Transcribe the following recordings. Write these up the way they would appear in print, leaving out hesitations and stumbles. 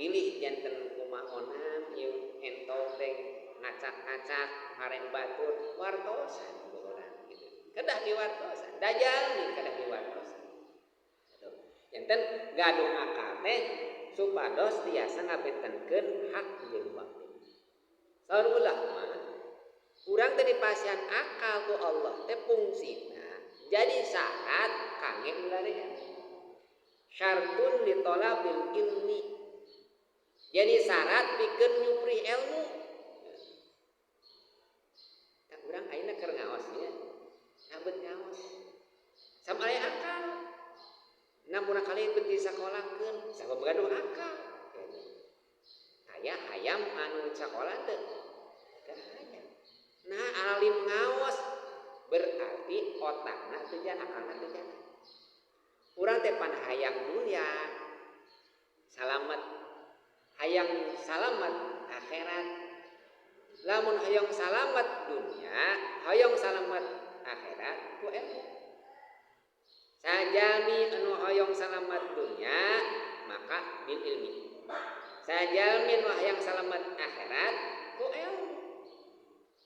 pilih janten kumahonan ieu entoteng ngacak-ngacak hareng batur wartosan urang gitu. Kedah diwartosan, dajal kedah diwartosan. Gitu. Janten gaduh akal teh supados tiasa ngabentenkeun hak jeung batil. Saur ulah mah urang teh dipasihan akal ku Allah teh fungsina jadi syarat kangge ngularian. Syartun litolabil ilmi. Jadi syarat pikeun nyupri ilmu. Tak urang ayeuna keur ngaos nya. Ngabeut ngaos. Samare akal. Namun kali beut disakolahkeun, sabab gaduh akal. Aya hayam anu sakola teu? Hayam. Nah, alim ngaos berarti otakna teu jana, akalna teu jana. Urang teh pan hayang dunya salamet, hayang salamet akhirat. Lamun hayang salamet dunya, hayang salamet akhirat ku ilmu. Sajami anu hayang salamet dunya maka bil ilmi. Sajalmi nu hayang salamet akhirat ku ilmu.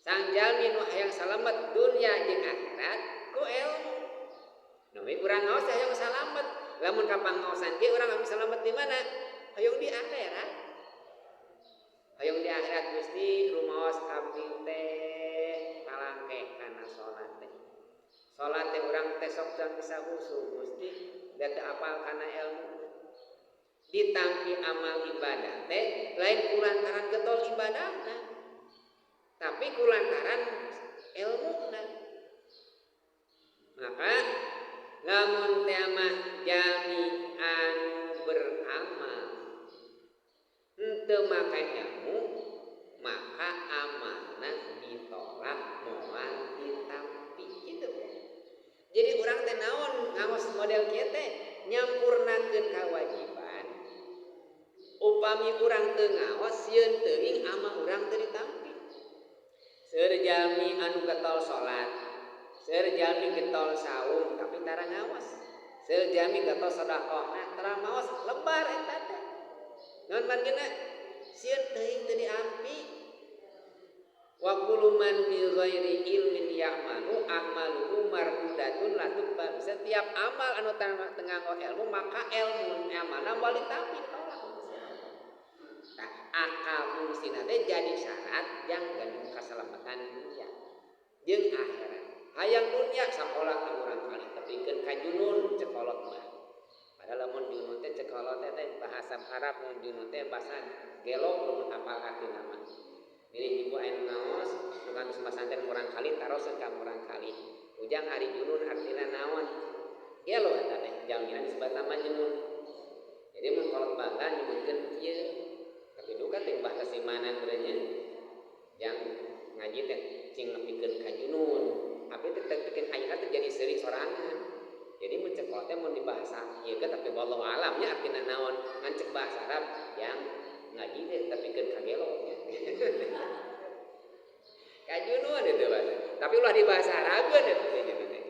Sanjalmi nu hayang salamet dunya jeung akhirat ku ilmu. Nami urang ngaos hayang salamet. Lamun kapangaosan ge urang hayang salamet di mana? Hayang di akhirat. Hayang di akhirat Gusti rumaos abdi teh palangke kana salat teh. Salat teh urang teh sok can bisa khusyuk Gusti, da teu apal kana ilmu. Ditampi amal ibadah teh lain kulantaran getol ibadahna. Tapi kulantaran ilmuna. Maka lamun teh mah jami anu beramal henteu make ilmu maka amalna ditolak moal ditampi kitu. Jadi urang teh naon ngaos model kieu teh nyampurnakeun kawajiban. Upami urang teu ngaos sieun teuing amal urang teu ditampi. Seueur jalmi anu getol salat, seueur jalmi getol saum tapi tara ngaos. Seueur jalmi getol sedekah tara maos lebar eta teh. Naon margina? Sieun teuing teu diampi. Wa kullu man bi ghairi ilmin ya'malu amaluhu mardudatun la tuqbal. Setiap amal anu teu nganggo ilmu maka ilmu amalna moal ditampi tolak. Nah, akal fungsina teh jadi syarat yang gandung kaselamatan dunia jeung akhirat. Hayang dunia sakola teh urang kali tepikeun ka junun cekolot mah. Padahal lamun junun teh cekolot teh bahasa Arab mun junun teh bahasa gelok mun apal artina mah. Milih ibu anu ngaos sugan pasantren urang kali taroseun ka urang kali. Ujang ari junun artina naon? Gelo eta teh jaminan disebut nama junun. Jadi mun kolot bangga nyebutkeun kieu tapi duka teh bahasa simanan urangnya yang ngaji teh cing nepikeun ka junun. Abi teh bikin ayeuna teh jadi seurik sorangan. Jadi mun cekolot teh mun dibahasa ieu tapi wallahu alamnya artina naon ngan cek bahasa Arab yang ngaji teh nepikeun ka gelo. Ka junun itu bahasa. Tapi ulah di bahasa Arab teh junun teh.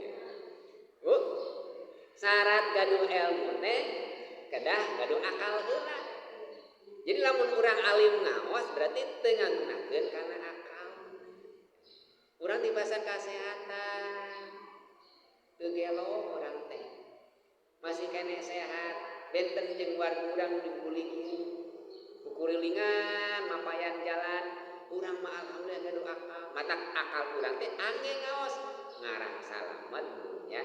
Syarat gaduh ilmu teh kedah gaduh akal heula. Jadi lamun urang alim ngaos berarti teu ngagunakeun kana akal. Urang di bahasa kesehatan teu gelo urang teh. Masih kene sehat, benten jeung warga urang dikuling kukurilingan mapayan jalan, urang mah alhamdulillah gaduh akal. Matak akal urang teh angge ngaos ngarang salamet dunya.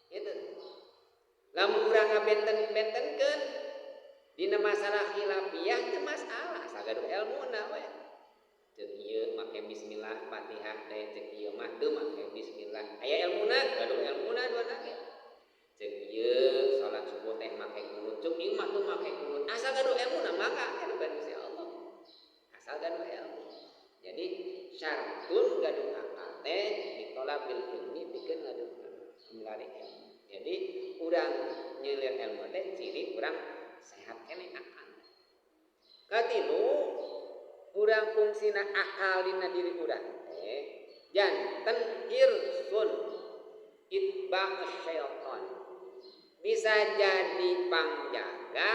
Gitu. Lamun urang ngabenten-bentenkeun dina masalah khilafiyah teu masalah, asal gaduh ilmuna we. Ceuk ieu make bismillah Fatihah teh ceuk ieu mah teu make bismillah. Aya ilmuna, gaduh ilmuna duana ge. Ceuk ieu salat subuh teh make kunut, ceuk ieu mah teu make kunut. Asal gaduh ilmuna maka anu Gusti Allah. Asal gaduh ilmu. Jadi syartun gaduh akal teh ditolak bil ilmi pikeun gaduh ngilari ilmu. Jadi urang nyeulir ilmu teh ciri urang sehat kene akal. Katilu urang fungsina akal dina diri urang teh janten irsun itba syaitan. Bisa jadi pangjaga